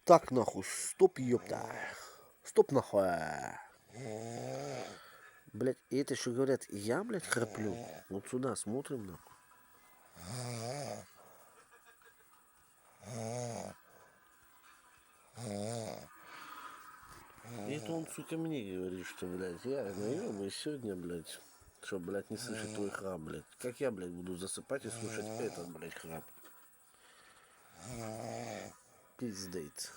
Так нахуй, стоп, ёпта. Стоп нахуй. Блять, и это еще говорят, я, блядь, храплю. Вот сюда смотрим нахуй. И это он, сука, мне говорит, что, блядь, я наебаю сегодня, блядь, что, блядь, не слышит твой храп, блядь. Как я, блядь, буду засыпать и слушать этот, блядь, храп? Пиздец.